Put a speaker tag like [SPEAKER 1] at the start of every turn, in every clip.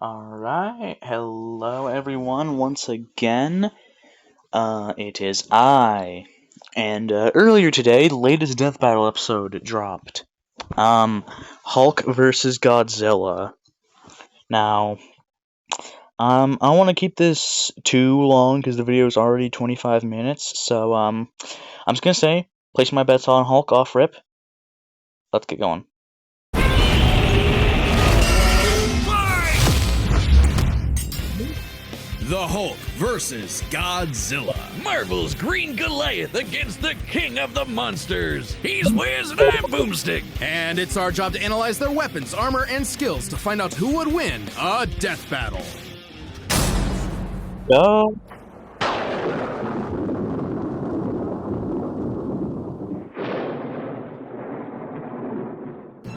[SPEAKER 1] Alright, hello everyone once again. It is I. And earlier today, the latest Death Battle episode dropped. Hulk versus Godzilla. Now, I don't want to keep this too long because the video is already 25 minutes, so I'm just gonna say, place my bets on Hulk off rip. Let's get going.
[SPEAKER 2] The Hulk versus Godzilla.
[SPEAKER 3] Marvel's Green Goliath against the King of the Monsters. He's Wiz and I'm Boomstick.
[SPEAKER 2] And it's our job to analyze their weapons, armor, and skills to find out who would win a death battle.
[SPEAKER 1] Go.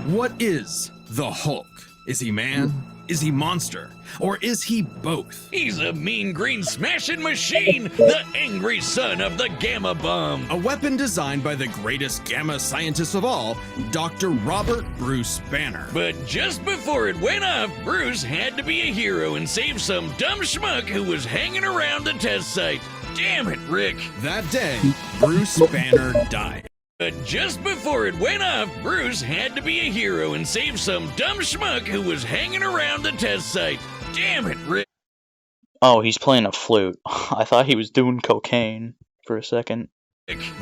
[SPEAKER 2] What is the Hulk? Is he man? Is he monster? Or is he both?
[SPEAKER 3] He's a mean green smashing machine, the angry son of the Gamma Bomb.
[SPEAKER 2] A weapon designed by the greatest gamma scientist of all, Dr. Robert Bruce Banner.
[SPEAKER 3] But just before it went off, Bruce had to be a hero and save some dumb schmuck who was hanging around the test site. Damn it, Rick.
[SPEAKER 2] That day, Bruce Banner died.
[SPEAKER 3] But just before it went off, Bruce had to be a hero and save some dumb schmuck who was hanging around the test site. Damn it, Rick.
[SPEAKER 1] Oh, he's playing a flute. I thought he was doing cocaine for a second.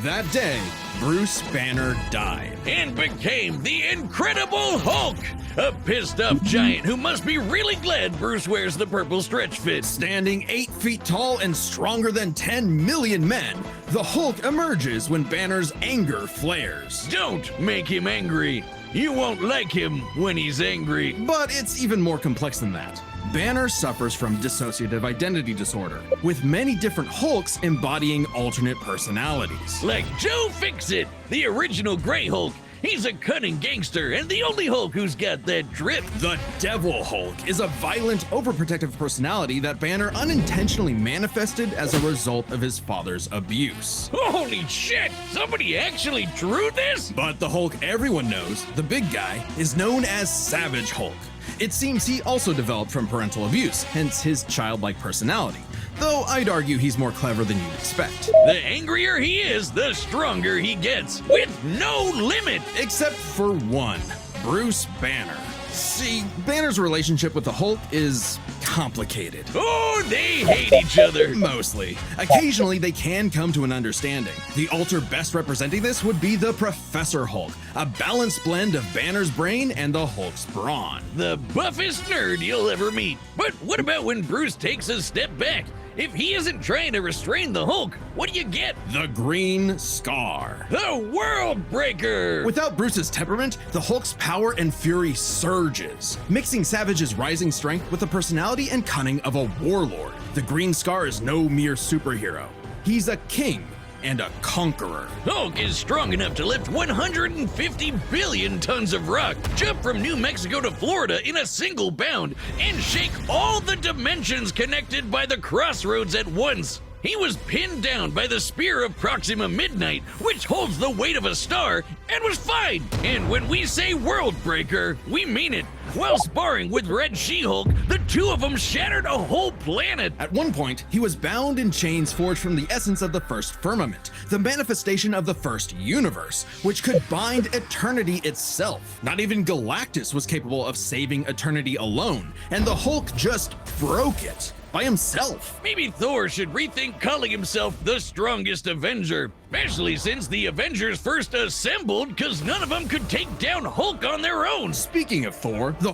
[SPEAKER 2] That day, Bruce Banner died.
[SPEAKER 3] And became the Incredible Hulk, a pissed-off giant who must be really glad Bruce wears the purple stretch fit.
[SPEAKER 2] Standing 8 feet tall and stronger than 10 million men, the Hulk emerges when Banner's anger flares.
[SPEAKER 3] Don't make him angry. You won't like him when he's angry.
[SPEAKER 2] But it's even more complex than that. Banner suffers from dissociative identity disorder, with many different Hulks embodying alternate personalities.
[SPEAKER 3] Like Joe Fixit, the original Grey Hulk. He's a cunning gangster and the only Hulk who's got that drip.
[SPEAKER 2] The Devil Hulk is a violent, overprotective personality that Banner unintentionally manifested as a result of his father's abuse.
[SPEAKER 3] Holy shit! Somebody actually drew this?
[SPEAKER 2] But the Hulk everyone knows, the big guy, is known as Savage Hulk. It seems he also developed from parental abuse, hence his childlike personality. Though I'd argue he's more clever than you'd expect.
[SPEAKER 3] The angrier he is, the stronger he gets, with no limit.
[SPEAKER 2] Except for one, Bruce Banner. See, Banner's relationship with the Hulk is complicated.
[SPEAKER 3] Oh, they hate each other.
[SPEAKER 2] Mostly. Occasionally, they can come to an understanding. The alter best representing this would be the Professor Hulk, a balanced blend of Banner's brain and the Hulk's brawn.
[SPEAKER 3] The buffest nerd you'll ever meet. But what about when Bruce takes a step back? If he isn't trying to restrain the Hulk, what do you get?
[SPEAKER 2] The Green Scar.
[SPEAKER 3] The World Breaker!
[SPEAKER 2] Without Bruce's temperament, the Hulk's power and fury surges, mixing Savage's rising strength with the personality and cunning of a warlord. The Green Scar is no mere superhero. He's a king and a conqueror.
[SPEAKER 3] Hulk is strong enough to lift 150 billion tons of rock, jump from New Mexico to Florida in a single bound, and shake all the dimensions connected by the crossroads at once. He was pinned down by the spear of Proxima Midnight, which holds the weight of a star, and was fine. And when we say World Breaker, we mean it. While sparring with Red She-Hulk, the two of them shattered a whole planet.
[SPEAKER 2] At one point, he was bound in chains forged from the essence of the first firmament, the manifestation of the first universe, which could bind eternity itself. Not even Galactus was capable of saving eternity alone, and the Hulk just broke it. By himself.
[SPEAKER 3] Maybe Thor should rethink calling himself the strongest Avenger, especially since the Avengers first assembled because none of them could take down Hulk on their own.
[SPEAKER 2] Speaking of Thor, the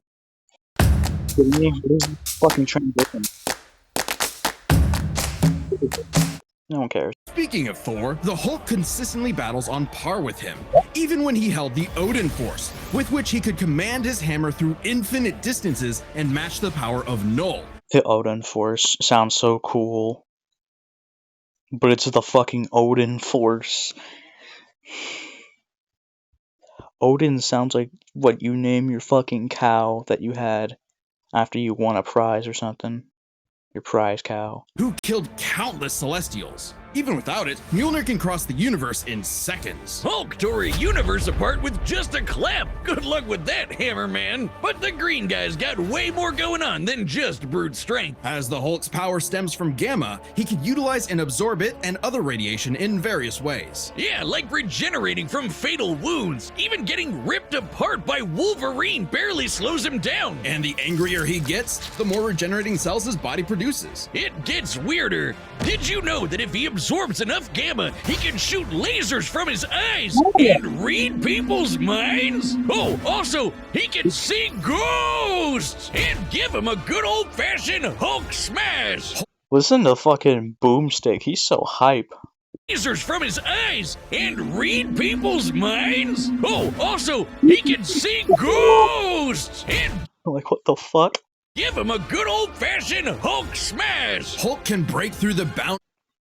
[SPEAKER 1] Fucking transition. No one cares.
[SPEAKER 2] Speaking of Thor, the Hulk consistently battles on par with him, even when he held the Odin Force, with which he could command his hammer through infinite distances and match the power of Null.
[SPEAKER 1] The Odin Force sounds so cool. But it's the fucking Odin Force. Odin sounds like what you name your fucking cow that you had after you won a prize or something. Your prize cow.
[SPEAKER 2] Who killed countless Celestials. Even without it, Mjolnir can cross the universe in seconds.
[SPEAKER 3] Hulk tore a universe apart with just a clap. Good luck with that, Hammer Man. But the green guy's got way more going on than just brute strength.
[SPEAKER 2] As the Hulk's power stems from gamma, he can utilize and absorb it and other radiation in various ways.
[SPEAKER 3] Yeah, like regenerating from fatal wounds. Even getting ripped apart by Wolverine barely slows him down.
[SPEAKER 2] And the angrier he gets, the more regenerating cells his body produces.
[SPEAKER 3] It gets weirder. Did you know that if he absorbs enough gamma, he can shoot lasers from his eyes and read people's minds? Oh, also, he can see ghosts and give him a good old-fashioned Hulk smash.
[SPEAKER 1] Listen to fucking Boomstick, he's so hype.
[SPEAKER 3] Lasers from his eyes and read people's minds? Oh, also, he can see ghosts and
[SPEAKER 1] Like, what the fuck?
[SPEAKER 3] give him a good old-fashioned Hulk smash.
[SPEAKER 2] Hulk can break through the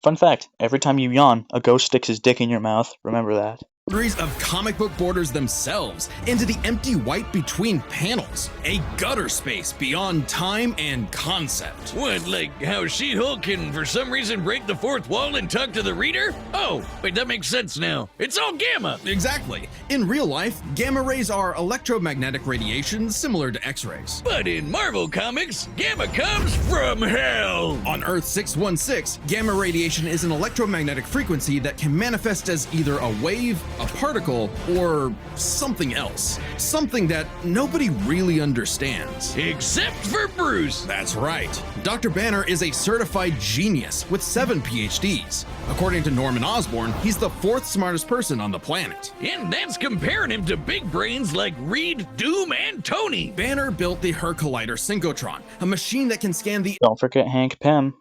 [SPEAKER 1] Fun fact, every time you yawn, a ghost sticks his dick in your mouth. Remember that.
[SPEAKER 2] boundaries of comic book borders themselves into the empty white between panels, a gutter space beyond time and concept.
[SPEAKER 3] What, like how She-Hulk can for some reason break the fourth wall and talk to the reader? Oh, wait, that makes sense now. It's all gamma.
[SPEAKER 2] Exactly. In real life, gamma rays are electromagnetic radiation similar to X-rays.
[SPEAKER 3] But in Marvel Comics, gamma comes from hell.
[SPEAKER 2] On Earth 616, gamma radiation is an electromagnetic frequency that can manifest as either a wave, a particle, or something else. Something that nobody really understands.
[SPEAKER 3] Except for Bruce.
[SPEAKER 2] That's right. Dr. Banner is a certified genius with 7 PhDs. According to Norman Osborn, he's the 4th smartest person on the planet.
[SPEAKER 3] And that's comparing him to big brains like Reed, Doom, and Tony.
[SPEAKER 2] Banner built the Hercollider Synchrotron, a machine that can scan the
[SPEAKER 1] Don't forget Hank Pym.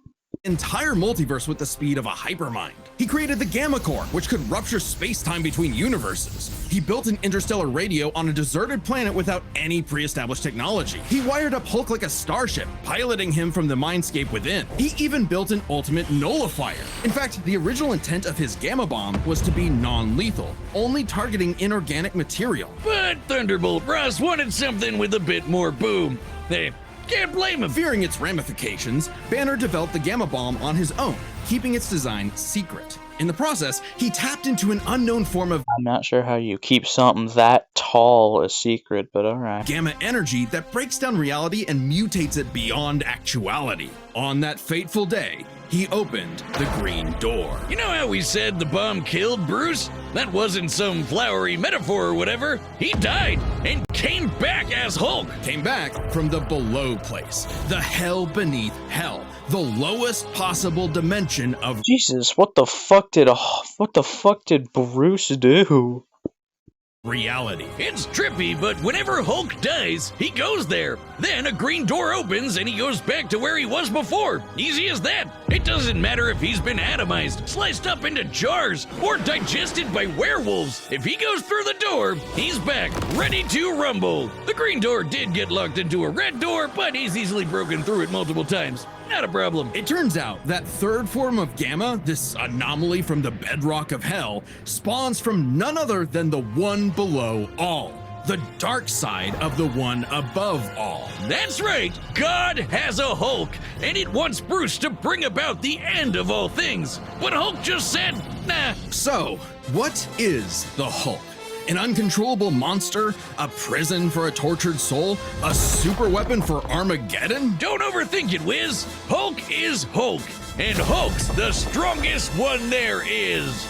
[SPEAKER 2] entire multiverse with the speed of a hypermind. He created the Gamma Core, which could rupture space-time between universes. He built an interstellar radio on a deserted planet without any pre-established technology. He wired up Hulk like a starship, piloting him from the mindscape within. He even built an ultimate nullifier. In fact, the original intent of his Gamma Bomb was to be non-lethal, only targeting inorganic material.
[SPEAKER 3] But Thunderbolt Ross wanted something with a bit more boom. Hey, can't blame him.
[SPEAKER 2] Fearing its ramifications, Banner developed the Gamma Bomb on his own, keeping its design secret. In the process, he tapped into an unknown form of
[SPEAKER 1] I'm not sure how you keep something that tall a secret, but alright.
[SPEAKER 2] gamma energy that breaks down reality and mutates it beyond actuality. On that fateful day, he opened the Green Door.
[SPEAKER 3] You know how we said the bomb killed Bruce? That wasn't some flowery metaphor or whatever. He died and came back as Hulk.
[SPEAKER 2] Came back from the below place, the hell beneath hell, the lowest possible dimension of
[SPEAKER 1] Jesus, what the fuck did Bruce do?
[SPEAKER 2] reality.
[SPEAKER 3] It's trippy, but whenever Hulk dies, he goes there. Then a green door opens and he goes back to where he was before. Easy as that. It doesn't matter if he's been atomized, sliced up into jars, or digested by werewolves. If he goes through the door, he's back, ready to rumble. The green door did get locked into a red door, but he's easily broken through it multiple times. Not a problem.
[SPEAKER 2] It turns out that third form of gamma, this anomaly from the bedrock of hell, spawns from none other than the one below all, the dark side of the one above all.
[SPEAKER 3] That's right, God has a Hulk, and it wants Bruce to bring about the end of all things. But Hulk just said, nah.
[SPEAKER 2] So, what is the Hulk? An uncontrollable monster? A prison for a tortured soul? A super weapon for Armageddon?
[SPEAKER 3] Don't overthink it, Wiz. Hulk is Hulk, and Hulk's the strongest one there is.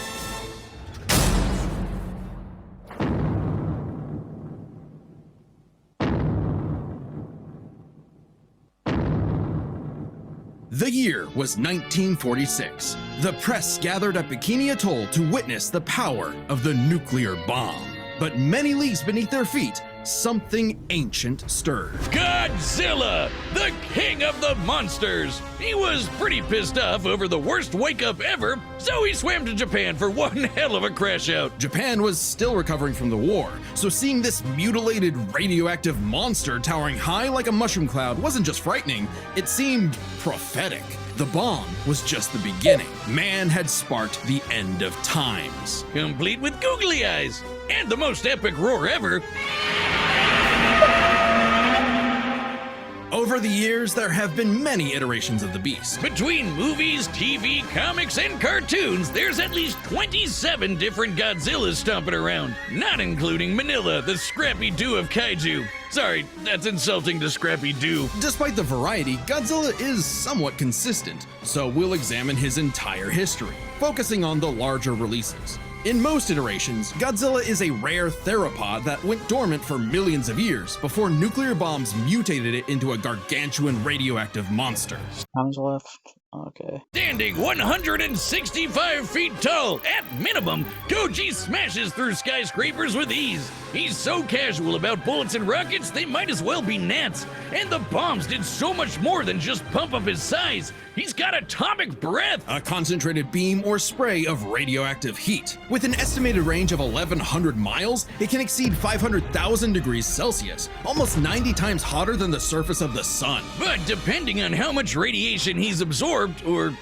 [SPEAKER 2] The year was 1946. The press gathered at Bikini Atoll to witness the power of the nuclear bomb. But many leagues beneath their feet, something ancient stirred.
[SPEAKER 3] Godzilla, the king of the monsters. He was pretty pissed off over the worst wake-up ever, so he swam to Japan for one hell of a crash out.
[SPEAKER 2] Japan was still recovering from the war, so seeing this mutilated radioactive monster towering high like a mushroom cloud wasn't just frightening, it seemed prophetic. The bomb was just the beginning. Man had sparked the end of times.
[SPEAKER 3] Complete with googly eyes, and the most epic roar ever.
[SPEAKER 2] Over the years, there have been many iterations of the beast.
[SPEAKER 3] Between movies, TV, comics, and cartoons, there's at least 27 different Godzillas stomping around, not including Manila, the Scrappy Doo of kaiju. Sorry, that's insulting to Scrappy Doo.
[SPEAKER 2] Despite the variety, Godzilla is somewhat consistent, so we'll examine his entire history, focusing on the larger releases. In most iterations, Godzilla is a rare theropod that went dormant for millions of years before nuclear bombs mutated it into a gargantuan radioactive monster.
[SPEAKER 1] Times left. Okay.
[SPEAKER 3] Standing 165 feet tall, at minimum, Koji smashes through skyscrapers with ease. He's so casual about bullets and rockets, they might as well be gnats. And the bombs did so much more than just pump up his size. He's got atomic breath.
[SPEAKER 2] A concentrated beam or spray of radioactive heat. With an estimated range of 1,100 miles, it can exceed 500,000 degrees Celsius, almost 90 times hotter than the surface of the sun.
[SPEAKER 3] But depending on how much radiation he's absorbed, or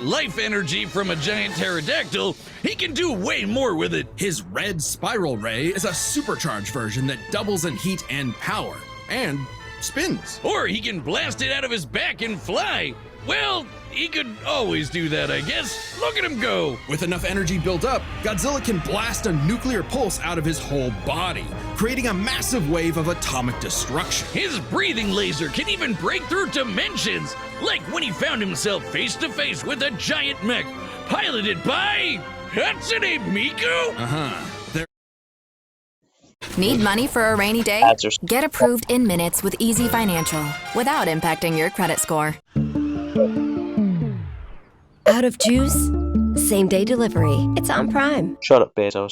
[SPEAKER 3] life energy from a giant pterodactyl, he can do way more with it.
[SPEAKER 2] His red spiral ray is a supercharged version that doubles in heat and power, and spins.
[SPEAKER 3] Or he can blast it out of his back and fly. Well, he could always do that, I guess. Look at him go.
[SPEAKER 2] With enough energy built up, Godzilla can blast a nuclear pulse out of his whole body, creating a massive wave of atomic destruction.
[SPEAKER 3] His breathing laser can even break through dimensions, like when he found himself face to face with a giant mech, piloted by Hatsune Miku?
[SPEAKER 4] Need money for a rainy day?
[SPEAKER 1] Ads are-
[SPEAKER 4] Get approved in minutes with Easy Financial without impacting your credit score.
[SPEAKER 5] Out of juice? Same day delivery. It's on Prime.
[SPEAKER 1] Shut up, Bezos.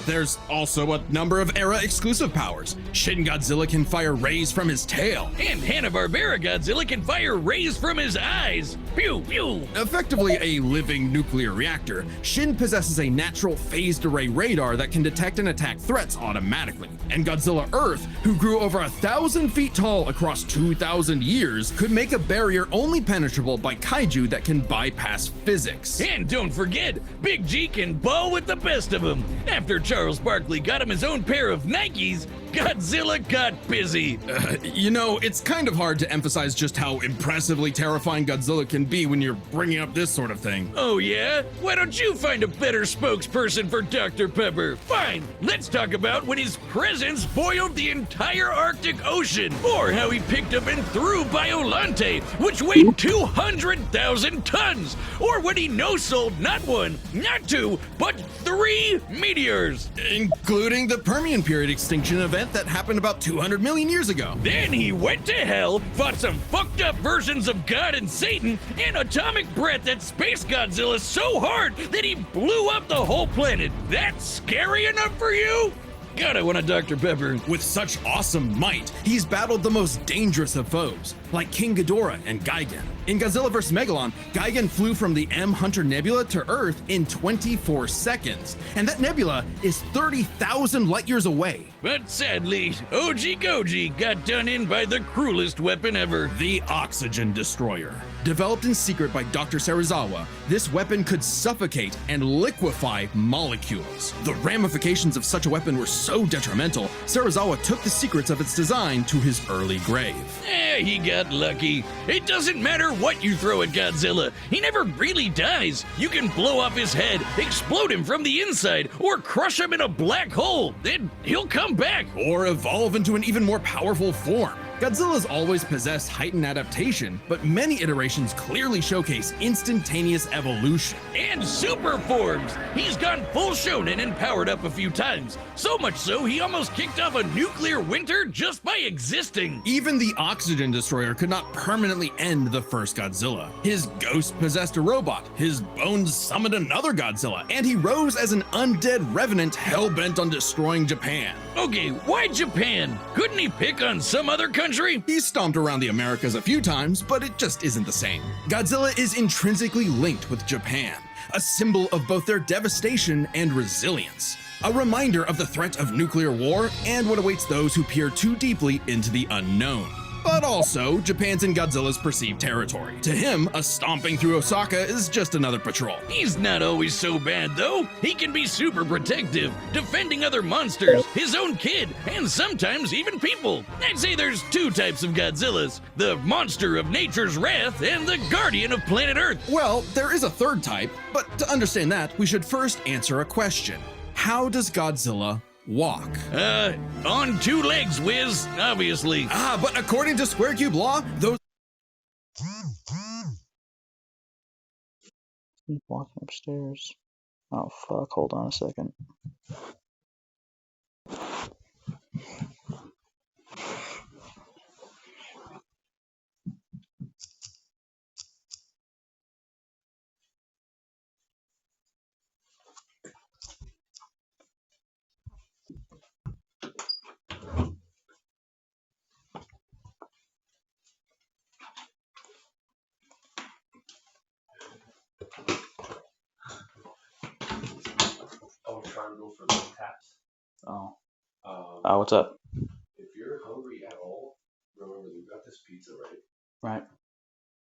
[SPEAKER 2] There's also a number of era-exclusive powers. Shin Godzilla can fire rays from his tail.
[SPEAKER 3] And Hanna-Barbera Godzilla can fire rays from his eyes. Pew, pew.
[SPEAKER 2] Effectively a living nuclear reactor, Shin possesses a natural phased array radar that can detect and attack threats automatically. And Godzilla Earth, who grew over 1,000 feet tall across 2,000 years, could make a barrier only penetrable by kaiju that can bypass physics.
[SPEAKER 3] And don't forget, Big G can ball with the best of them. After Charles Barkley got him his own pair of Nikes, Godzilla got busy.
[SPEAKER 2] You know, it's kind of hard to emphasize just how impressively terrifying Godzilla can be when you're bringing up this sort of thing.
[SPEAKER 3] Oh yeah? Why don't you find a better spokesperson for Dr. Pepper? Fine, let's talk about when his presence boiled the entire Arctic Ocean, or how he picked up and threw Biolante, which weighed 200,000 tons, or when he no-sold not one, not two, but 3 meteors.
[SPEAKER 2] Including the Permian period extinction event that happened about 200 million years ago.
[SPEAKER 3] Then he went to hell, fought some fucked up versions of God and Satan, and atomic breath at Space Godzilla so hard that he blew up the whole planet. That's scary enough for you? God, I want a Dr. Pepper.
[SPEAKER 2] With such awesome might, he's battled the most dangerous of foes, like King Ghidorah and Gigan. In Godzilla vs. Megalon, Gigan flew from the M Hunter Nebula to Earth in 24 seconds, and that nebula is 30,000 light years away.
[SPEAKER 3] But sadly, OG Goji got done in by the cruelest weapon ever.
[SPEAKER 2] The Oxygen Destroyer. Developed in secret by Dr. Serizawa, this weapon could suffocate and liquefy molecules. The ramifications of such a weapon were so detrimental, Serizawa took the secrets of its design to his early grave.
[SPEAKER 3] He got lucky. It doesn't matter what you throw at Godzilla. He never really dies. You can blow off his head, explode him from the inside, or crush him in a black hole. Then he'll come back.
[SPEAKER 2] Or evolve into an even more powerful form. Godzilla's always possessed heightened adaptation, but many iterations clearly showcase instantaneous evolution.
[SPEAKER 3] And super forms. He's gone full shonen and powered up a few times. So much so, he almost kicked off a nuclear winter just by existing.
[SPEAKER 2] Even the Oxygen Destroyer could not permanently end the first Godzilla. His ghost possessed a robot, his bones summoned another Godzilla, and he rose as an undead revenant hell-bent on destroying Japan.
[SPEAKER 3] Okay, why Japan? Couldn't he pick on some other country?
[SPEAKER 2] He's stomped around the Americas a few times, but it just isn't the same. Godzilla is intrinsically linked with Japan, a symbol of both their devastation and resilience. A reminder of the threat of nuclear war and what awaits those who peer too deeply into the unknown. but also Japan's and Godzilla's perceived territory. To him, a stomping through Osaka is just another patrol.
[SPEAKER 3] He's not always so bad, though. He can be super protective, defending other monsters, his own kid, and sometimes even people. I'd say there's two types of Godzillas: the monster of nature's wrath and the guardian of planet Earth.
[SPEAKER 2] Well, there is a third type, but to understand that, we should first answer a question. How does Godzilla walk?
[SPEAKER 3] On two legs, Wiz, obviously.
[SPEAKER 2] But according to Square Cube law, those
[SPEAKER 1] He's walking upstairs. Oh fuck, hold on a second.
[SPEAKER 6] Trying to go for the taps.
[SPEAKER 1] Oh.
[SPEAKER 6] Um,
[SPEAKER 1] What's up?
[SPEAKER 6] if you're hungry at all, remember we've got this pizza, right?
[SPEAKER 1] Right.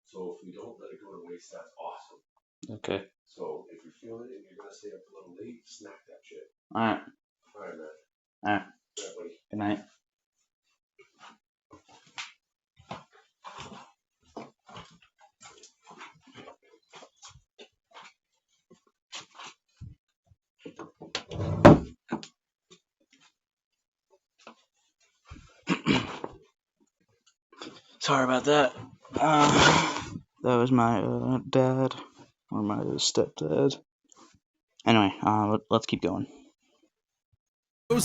[SPEAKER 6] So if we don't let it go to waste, that's awesome.
[SPEAKER 1] Okay.
[SPEAKER 6] So if you're feeling it and you're gonna stay up a little late, snack that shit.
[SPEAKER 1] Alright.
[SPEAKER 6] All right, man.
[SPEAKER 1] Alright.
[SPEAKER 6] Yeah, buddy.
[SPEAKER 1] Good night. Sorry about that. That was my dad, or my stepdad. Anyway, let's keep going.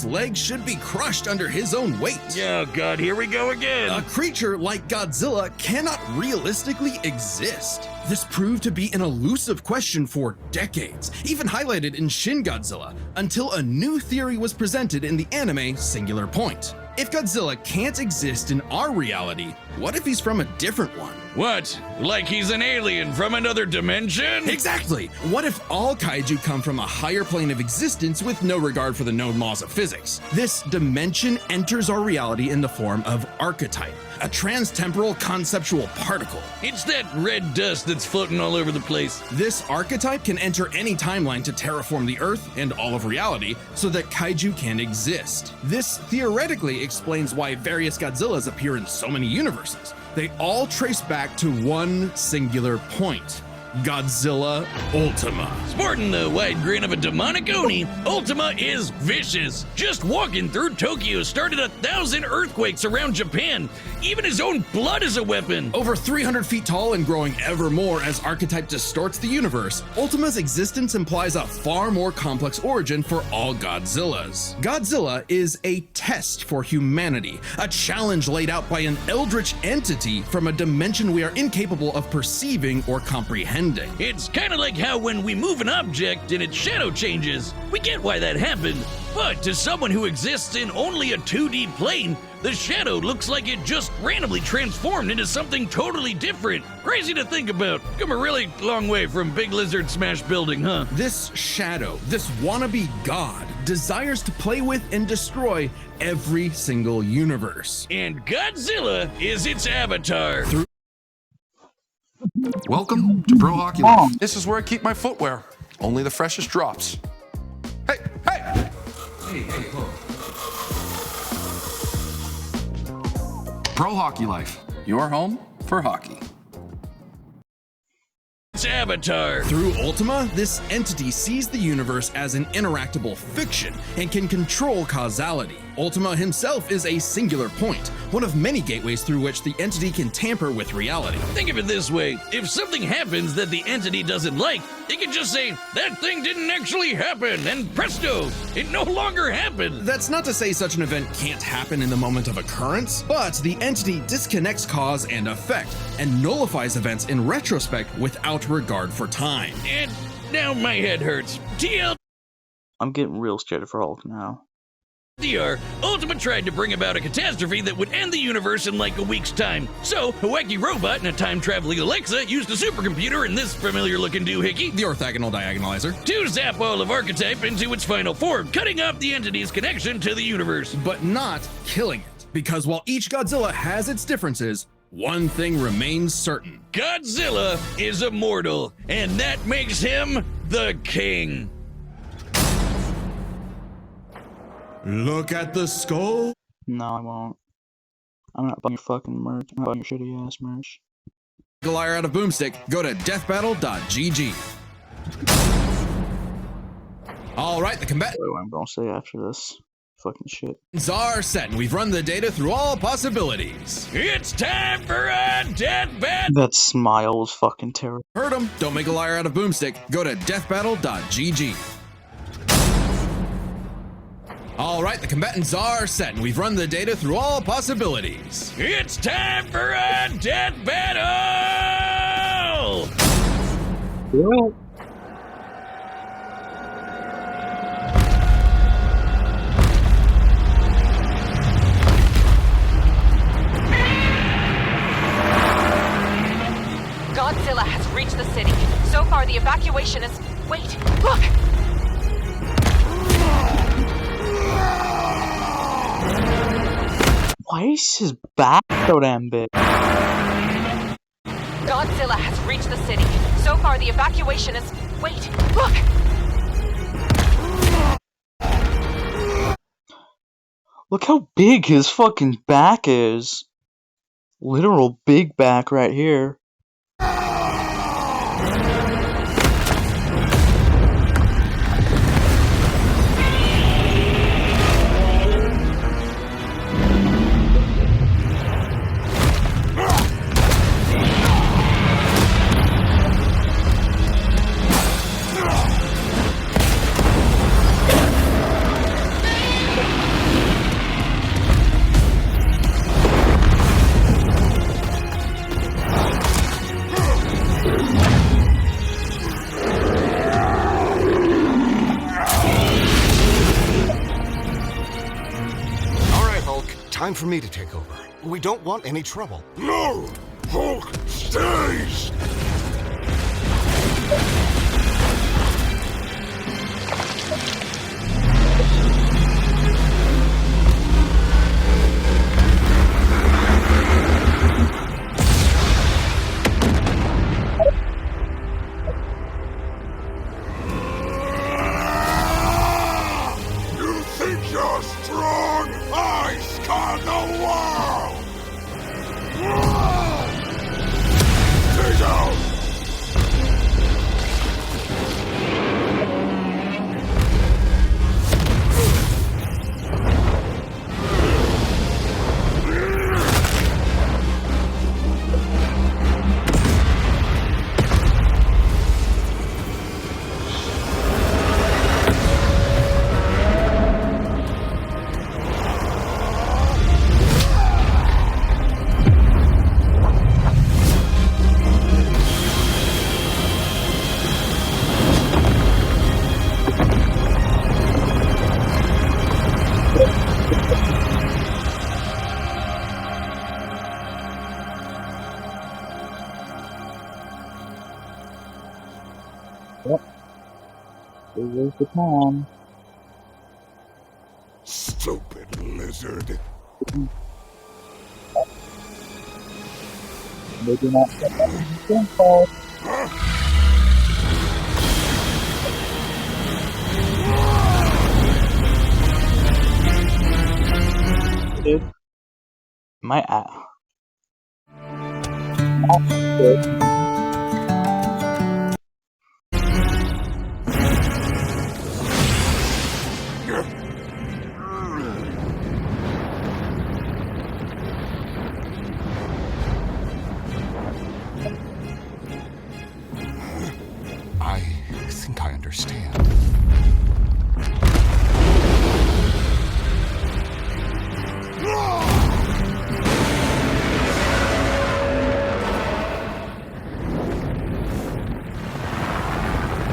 [SPEAKER 2] legs should be crushed under his own weight.
[SPEAKER 3] Oh god, here we go again.
[SPEAKER 2] A creature like Godzilla cannot realistically exist. This proved to be an elusive question for decades, even highlighted in Shin Godzilla, until a new theory was presented in the anime Singular Point. If Godzilla can't exist in our reality, what if he's from a different one?
[SPEAKER 3] What? Like he's an alien from another dimension?
[SPEAKER 2] Exactly! What if all kaiju come from a higher plane of existence with no regard for the known laws of physics? This dimension enters our reality in the form of archetype, a transtemporal conceptual particle.
[SPEAKER 3] It's that red dust that's floating all over the place.
[SPEAKER 2] This archetype can enter any timeline to terraform the Earth and all of reality so that kaiju can exist. This theoretically explains why various Godzillas appear in so many universes. They all trace back to one singular point: Godzilla Ultima.
[SPEAKER 3] Sporting the wide grin of a demonic Oni, Ultima is vicious. Just walking through Tokyo started 1,000 earthquakes around Japan. Even his own blood is a weapon.
[SPEAKER 2] Over 300 feet tall and growing ever more as archetype distorts the universe, Ultima's existence implies a far more complex origin for all Godzillas. Godzilla is a test for humanity, a challenge laid out by an eldritch entity from a dimension we are incapable of perceiving or comprehending.
[SPEAKER 3] It's kind of like how when we move an object and its shadow changes. We get why that happened. But to someone who exists in only a 2D plane, the shadow looks like it just randomly transformed into something totally different. Crazy to think about. Come a really long way from Big Lizard Smash Building, huh?
[SPEAKER 2] This shadow, this wannabe god, desires to play with and destroy every single universe.
[SPEAKER 3] And Godzilla is its avatar.
[SPEAKER 7] Welcome to Pro Hockey Life. This is where I keep my footwear. Only the freshest drops. Hey, hey! Hey, look. Pro Hockey Life, your home for hockey.
[SPEAKER 3] Its avatar.
[SPEAKER 2] Through Ultima, this entity sees the universe as an interactable fiction and can control causality. Ultima himself is a singular point, one of many gateways through which the entity can tamper with reality.
[SPEAKER 3] Think of it this way. If something happens that the entity doesn't like, it can just say, that thing didn't actually happen, and presto, it no longer happened.
[SPEAKER 2] That's not to say such an event can't happen in the moment of occurrence, but the entity disconnects cause and effect and nullifies events in retrospect without regard for time.
[SPEAKER 3] And now my head hurts.
[SPEAKER 1] I'm getting real scared for Hulk now.
[SPEAKER 3] TLDR, Ultima tried to bring about a catastrophe that would end the universe in like a week's time. So, a wacky robot and a time-traveling Alexa used a supercomputer and this familiar-looking doohickey,
[SPEAKER 2] The orthogonal diagonalizer.
[SPEAKER 3] to zap all of Archetype into its final form, cutting off the entity's connection to the universe.
[SPEAKER 2] But not killing it. Because while each Godzilla has its differences, one thing remains certain.
[SPEAKER 3] Godzilla is immortal, and that makes him the king.
[SPEAKER 2] Look at the skull.
[SPEAKER 1] No, I won't. I'm not buying your fucking merch. I'm not buying your shitty ass merch.
[SPEAKER 2] Liar out of Boomstick, go to deathbattle.gg. Alright, the combatants
[SPEAKER 1] What I'm gonna say after this fucking shit.
[SPEAKER 2] are set, and we've run the data through all possibilities.
[SPEAKER 3] It's time for a death battle.
[SPEAKER 1] That smile was fucking terrible.
[SPEAKER 2] Heard 'em. Don't make a liar out of Boomstick. Go to deathbattle.gg. Alright, the combatants are set, and we've run the data through all possibilities.
[SPEAKER 3] It's time for a death battle.
[SPEAKER 1] What?
[SPEAKER 8] Godzilla has reached the city. So far, the evacuation is... Wait, look!
[SPEAKER 1] Why is his back so damn big?
[SPEAKER 8] Godzilla has reached the city. So far, the evacuation is... Wait, look!
[SPEAKER 1] Look how big his fucking back is. Literal big back right here.
[SPEAKER 9] Time for me to take over. We don't want any trouble.
[SPEAKER 10] No! Hulk stays! You think you're strong? I scar the world! Take out!
[SPEAKER 1] Here's the time.
[SPEAKER 10] Stupid lizard.
[SPEAKER 1] Maybe not get that simple. Dude, my ass.
[SPEAKER 9] I think I understand.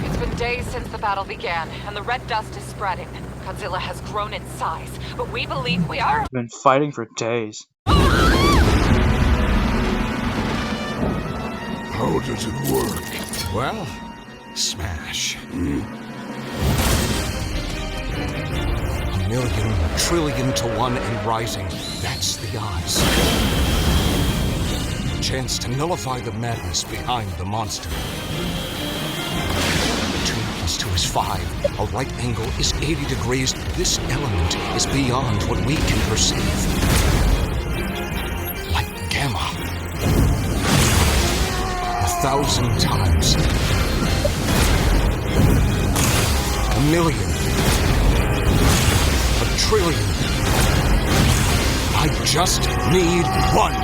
[SPEAKER 8] It's been days since the battle began, and the red dust is spreading. Godzilla has grown in size, but we believe we are...
[SPEAKER 1] Been fighting for days.
[SPEAKER 10] How does it work?
[SPEAKER 9] Well, smash. million, trillion to 1 and rising. That's the odds. Chance to nullify the madness behind the monster. 2 + 2 is 5. A right angle is 80 degrees. This element is beyond what we can perceive. Like gamma. 1,000 times. 1,000,000. 1,000,000,000,000. I just need 1.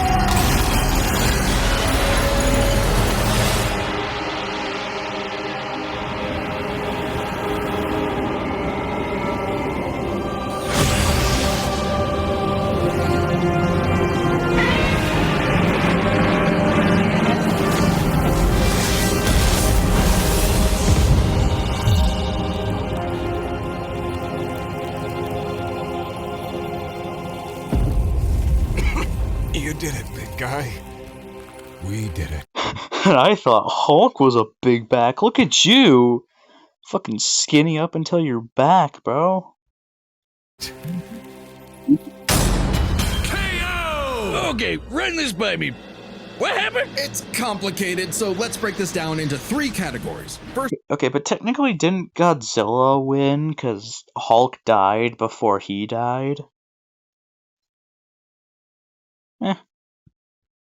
[SPEAKER 9] You did it, big guy. We did it.
[SPEAKER 1] And I thought Hulk was a big back. Look at you! Fucking skinny up until your back, bro.
[SPEAKER 3] KO! Okay, run this by me. What happened?
[SPEAKER 2] It's complicated, so let's break this down into 3 categories. First,
[SPEAKER 1] Okay, but technically didn't Godzilla win because Hulk died before he died?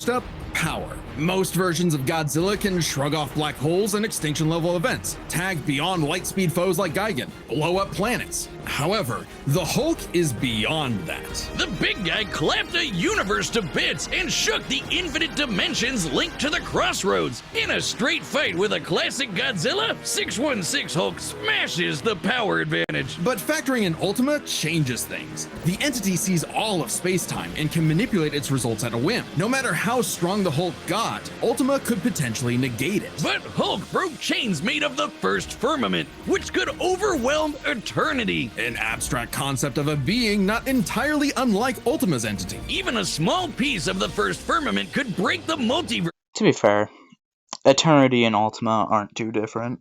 [SPEAKER 2] up, power. Most versions of Godzilla can shrug off black holes and extinction-level events, tag beyond light-speed foes like Gigan, blow up planets. However, the Hulk is beyond that.
[SPEAKER 3] The big guy clapped a universe to bits and shook the infinite dimensions linked to the crossroads. In a straight fight with a classic Godzilla, 616 Hulk smashes the power advantage.
[SPEAKER 2] But factoring in Ultima changes things. The entity sees all of space-time and can manipulate its results at a whim. No matter how strong the Hulk got, Ultima could potentially negate it.
[SPEAKER 3] But Hulk broke chains made of the first firmament, which could overwhelm eternity.
[SPEAKER 2] An abstract concept of a being not entirely unlike Ultima's entity.
[SPEAKER 3] Even a small piece of the first firmament could break the multiverse.
[SPEAKER 1] To be fair, Eternity and Ultima aren't too different.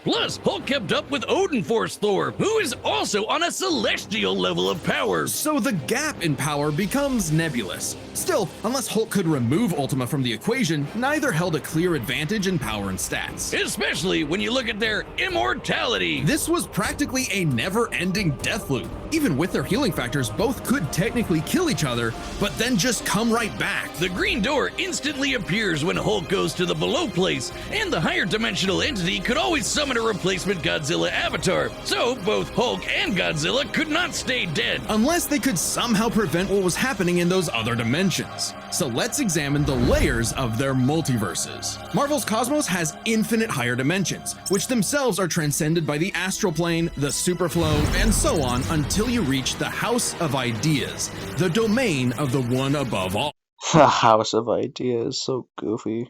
[SPEAKER 3] Plus, Hulk kept up with Odin Force Thor, who is also on a celestial level of power.
[SPEAKER 2] So the gap in power becomes nebulous. Still, unless Hulk could remove Ultima from the equation, neither held a clear advantage in power and stats.
[SPEAKER 3] Especially when you look at their immortality.
[SPEAKER 2] This was practically a never-ending death loop. Even with their healing factors, both could technically kill each other, but then just come right back.
[SPEAKER 3] The green door instantly appears when Hulk goes to the below place, and the higher dimensional entity could always summon a replacement Godzilla avatar, so both Hulk and Godzilla could not stay dead.
[SPEAKER 2] Unless they could somehow prevent what was happening in those other dimensions. So let's examine the layers of their multiverses. Marvel's cosmos has infinite higher dimensions, which themselves are transcended by the astral plane, the superflow, and so on until you reach the House of Ideas, the domain of the one above all.
[SPEAKER 1] The House of Ideas, so goofy.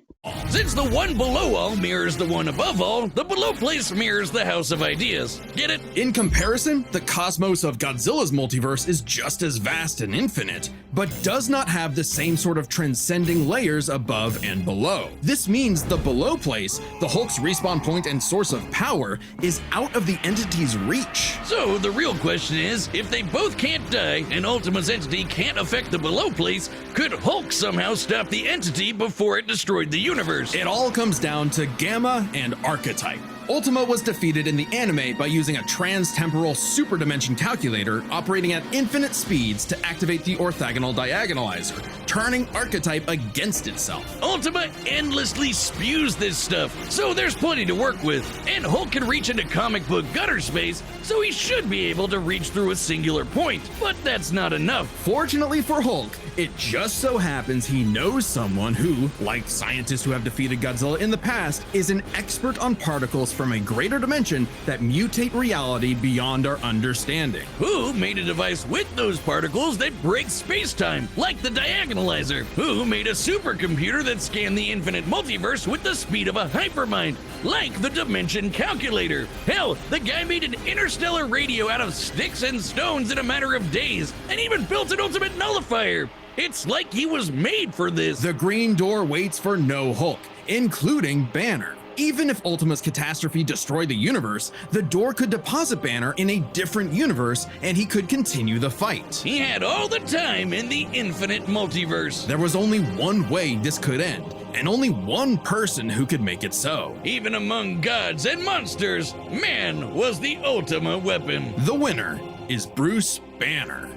[SPEAKER 3] Since the one below all mirrors the one above all, the below place mirrors the House of Ideas. Get it?
[SPEAKER 2] In comparison, the cosmos of Godzilla's multiverse is just as vast and infinite, but does not have the same sort of transcending layers above and below. This means the below place, the Hulk's respawn point and source of power, is out of the entity's reach.
[SPEAKER 3] So the real question is, if they both can't die and Ultima's entity can't affect the below place, could Hulk somehow stop the entity before it destroyed the universe?
[SPEAKER 2] It all comes down to Gamma and Archetype. Ultima was defeated in the anime by using a trans-temporal superdimension calculator operating at infinite speeds to activate the orthogonal diagonalizer, turning Archetype against itself.
[SPEAKER 3] Ultima endlessly spews this stuff, so there's plenty to work with. And Hulk can reach into comic book gutter space, so he should be able to reach through a singular point. But that's not enough.
[SPEAKER 2] Fortunately for Hulk, it just so happens he knows someone who, like scientists who have defeated Godzilla in the past, is an expert on particles from a greater dimension that mutate reality beyond our understanding.
[SPEAKER 3] Who made a device with those particles that breaks space-time, like the diagonalizer? Who made a supercomputer that scanned the infinite multiverse with the speed of a hypermind, like the dimension calculator? Hell, the guy made an interstellar radio out of sticks and stones in a matter of days, and even built an ultimate nullifier. It's like he was made for this.
[SPEAKER 2] The Green Door waits for no Hulk, including Banner. Even if Ultima's catastrophe destroyed the universe, the door could deposit Banner in a different universe and he could continue the fight.
[SPEAKER 3] He had all the time in the infinite multiverse.
[SPEAKER 2] There was only one way this could end, and only one person who could make it so.
[SPEAKER 3] Even among gods and monsters, man was the Ultima weapon.
[SPEAKER 2] The winner is Bruce Banner.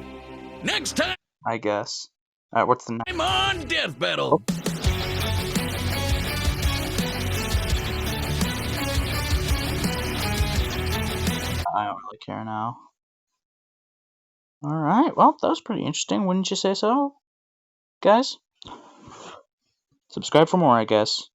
[SPEAKER 3] Next time,
[SPEAKER 1] I guess. Alright, what's the next?
[SPEAKER 3] I'm on Death Battle.
[SPEAKER 1] I don't really care now. Alright, well, that was pretty interesting, wouldn't you say so? Guys? Subscribe for more, I guess.